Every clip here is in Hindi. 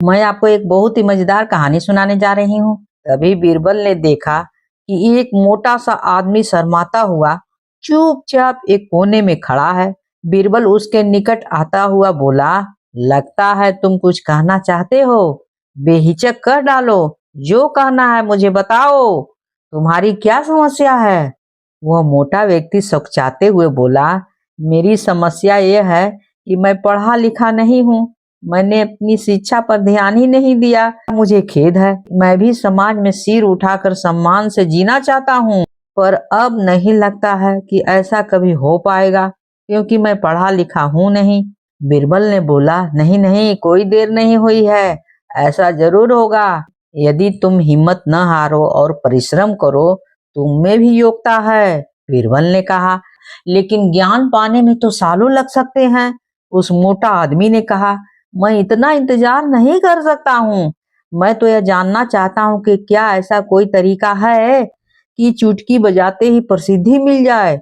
मैं आपको एक बहुत ही मजेदार कहानी सुनाने जा रही हूँ। तभी बीरबल ने देखा कि एक मोटा सा आदमी शर्माता हुआ चुपचाप एक कोने में खड़ा है। बीरबल उसके निकट आता हुआ बोला, लगता है तुम कुछ कहना चाहते हो। बेहिचक कर डालो, जो कहना है मुझे बताओ। तुम्हारी क्या समस्या है? वह मोटा व्यक्ति सकचाते हुए बोला, मेरी समस्या यह है कि मैं पढ़ा लिखा नहीं हूँ। मैंने अपनी शिक्षा पर ध्यान ही नहीं दिया। मुझे खेद है। मैं भी समाज में सिर उठाकर सम्मान से जीना चाहता हूँ, पर अब नहीं लगता है कि ऐसा कभी हो पाएगा, क्योंकि मैं पढ़ा लिखा हूँ नहीं। बीरबल ने बोला, नहीं नहीं, कोई देर नहीं हुई है, ऐसा जरूर होगा। यदि तुम हिम्मत न हारो और परिश्रम करो, तुम में भी योग्यता है। बीरबल ने कहा, लेकिन ज्ञान पाने में तो सालों लग सकते हैं। उस मोटा आदमी ने कहा, मैं इतना इंतजार नहीं कर सकता हूँ। मैं तो यह जानना चाहता हूँ कि क्या ऐसा कोई तरीका है कि चुटकी बजाते ही प्रसिद्धि मिल जाए।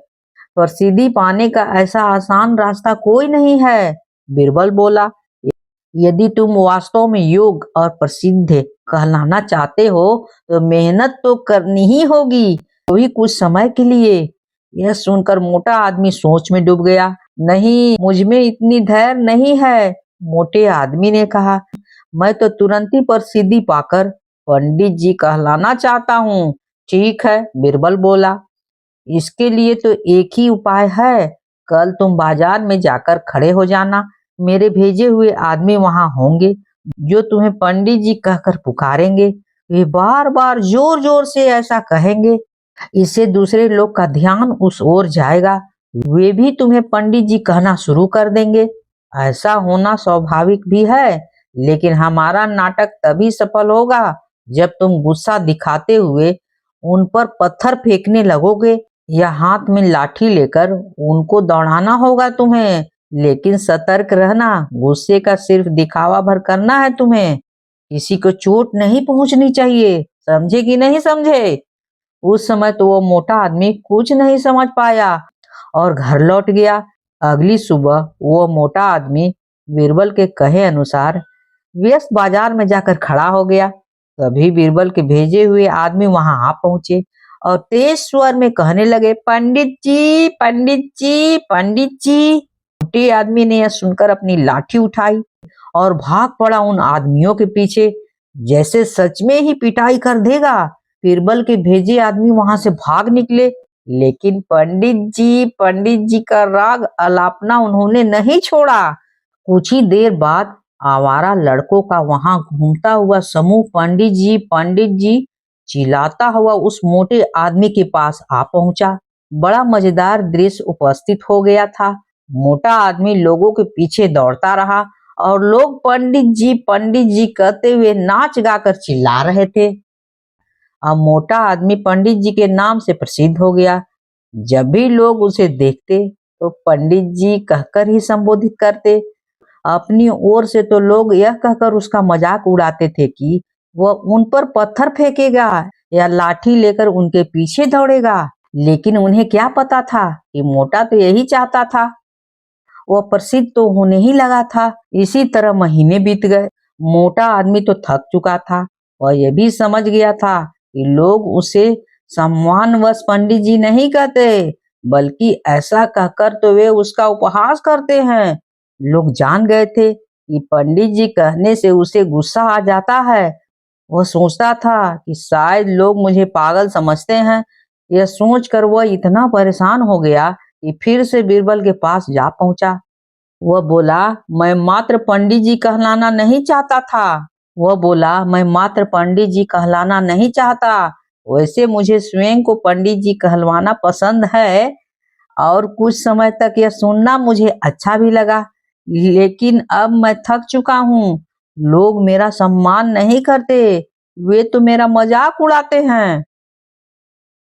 प्रसिद्धि पाने का ऐसा आसान रास्ता कोई नहीं है। बीरबल बोला, यदि तुम वास्तव में योग्य और प्रसिद्ध कहलाना चाहते हो, तो मेहनत तो करनी ही होगी, तो ही कुछ समय के लिए। यह सुनकर मोटा आदमी सोच में डूब गया। नहीं, मुझ में इतनी धैर्य नहीं है। मोटे आदमी ने कहा, मैं तो तुरंत ही प्रसिद्धि पाकर पंडित जी कहलाना चाहता हूँ। ठीक है, बीरबल बोला, इसके लिए तो एक ही उपाय है। कल तुम बाजार में जाकर खड़े हो जाना। मेरे भेजे हुए आदमी वहां होंगे, जो तुम्हें पंडित जी कहकर पुकारेंगे। वे बार बार जोर जोर से ऐसा कहेंगे, इससे दूसरे लोग का ध्यान उस ओर जाएगा। वे भी तुम्हें पंडित जी कहना शुरू कर देंगे। ऐसा होना स्वाभाविक भी है, लेकिन हमारा नाटक तभी सफल होगा जब तुम गुस्सा दिखाते हुए उन पर पत्थर फेंकने लगोगे या हाथ में लाठी लेकर उनको दौड़ाना होगा तुम्हें। लेकिन सतर्क रहना, गुस्से का सिर्फ दिखावा भर करना है तुम्हें। किसी को चोट नहीं पहुंचनी चाहिए, समझे कि नहीं समझे? उस समय तो वो मोटा आदमी कुछ नहीं समझ पाया और घर लौट गया। अगली सुबह वो मोटा आदमी बीरबल के कहे अनुसार व्यस्त बाजार में जाकर खड़ा हो गया। तभी बीरबल के भेजे हुए आदमी वहां आ पहुंचे और तेज स्वर में कहने लगे, पंडित जी, पंडित जी, पंडित जी। मोटे आदमी ने यह सुनकर अपनी लाठी उठाई और भाग पड़ा उन आदमियों के पीछे, जैसे सच में ही पिटाई कर देगा। बीरबल के भेजे आदमी वहां से भाग निकले, लेकिन पंडित जी का राग अलापना उन्होंने नहीं छोड़ा। कुछ ही देर बाद आवारा लड़कों का वहां घूमता हुआ समूह पंडित जी चिल्लाता हुआ उस मोटे आदमी के पास आ पहुंचा। बड़ा मजेदार दृश्य उपस्थित हो गया था। मोटा आदमी लोगों के पीछे दौड़ता रहा और लोग पंडित जी कहते हुए नाच गाकर चिल्ला रहे थे। अब मोटा आदमी पंडित जी के नाम से प्रसिद्ध हो गया। जब भी लोग उसे देखते तो पंडित जी कहकर ही संबोधित करते। अपनी ओर से तो लोग यह कहकर उसका मजाक उड़ाते थे कि वह उन पर पत्थर फेंकेगा या लाठी लेकर उनके पीछे दौड़ेगा। लेकिन उन्हें क्या पता था कि मोटा तो यही चाहता था, वह प्रसिद्ध तो होने ही लगा था। इसी तरह महीने बीत गए। मोटा आदमी तो थक चुका था और यह भी समझ गया था कि लोग उसे सम्मानवश पंडित जी नहीं कहते, बल्कि ऐसा कहकर तो वे उसका उपहास करते हैं। लोग जान गए थे कि पंडित जी कहने से उसे गुस्सा आ जाता है। वह सोचता था कि शायद लोग मुझे पागल समझते हैं। यह सोचकर वह इतना परेशान हो गया कि फिर से बीरबल के पास जा पहुंचा। वह बोला, मैं मात्र पंडित जी कहलाना नहीं चाहता था। वह बोला, मैं मात्र पंडित जी कहलाना नहीं चाहता। वैसे मुझे स्वयं को पंडित जी कहलवाना पसंद है और कुछ समय तक यह सुनना मुझे अच्छा भी लगा। लेकिन अब मैं थक चुका हूँ। लोग मेरा सम्मान नहीं करते, वे तो मेरा मजाक उड़ाते हैं।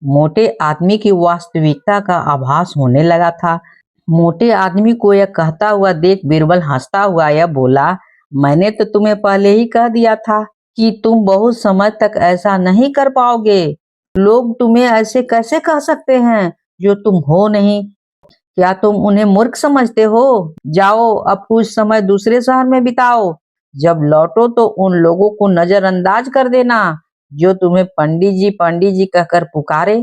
मोटे आदमी की वास्तविकता का आभास होने लगा था। मोटे आदमी को यह कहता हुआ देख बीरबल हंसता हुआ यह बोला, मैंने तो तुम्हें पहले ही कह दिया था कि तुम बहुत समय तक ऐसा नहीं कर पाओगे। लोग तुम्हें ऐसे कैसे कह सकते हैं जो तुम हो नहीं? क्या तुम उन्हें मूर्ख समझते हो? जाओ अब कुछ समय दूसरे शहर में बिताओ। जब लौटो तो उन लोगों को नजरअंदाज कर देना जो तुम्हें पंडित जी कहकर पुकारे।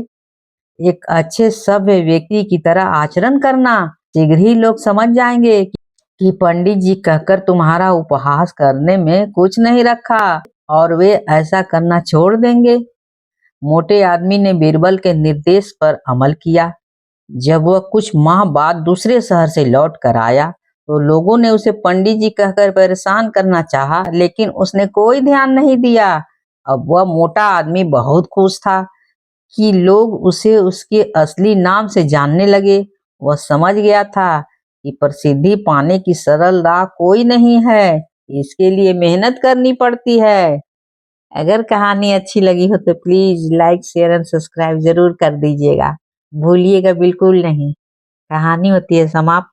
एक अच्छे सभ्य व्यक्ति की तरह आचरण करना। शीघ्र ही लोग समझ जाएंगे कि पंडित जी कहकर तुम्हारा उपहास करने में कुछ नहीं रखा और वे ऐसा करना छोड़ देंगे। मोटे आदमी ने बीरबल के निर्देश पर अमल किया। जब वह कुछ माह बाद दूसरे शहर से लौट कर आया तो लोगों ने उसे पंडित जी कहकर परेशान करना चाहा, लेकिन उसने कोई ध्यान नहीं दिया। अब वह मोटा आदमी बहुत खुश था कि लोग उसे उसके असली नाम से जानने लगे। वह समझ गया था कि प्रसिद्धि पाने की सरल राह कोई नहीं है, इसके लिए मेहनत करनी पड़ती है। अगर कहानी अच्छी लगी हो तो please like share and subscribe जरूर कर दीजिएगा, भूलिएगा बिल्कुल नहीं। कहानी होती है समाप्त।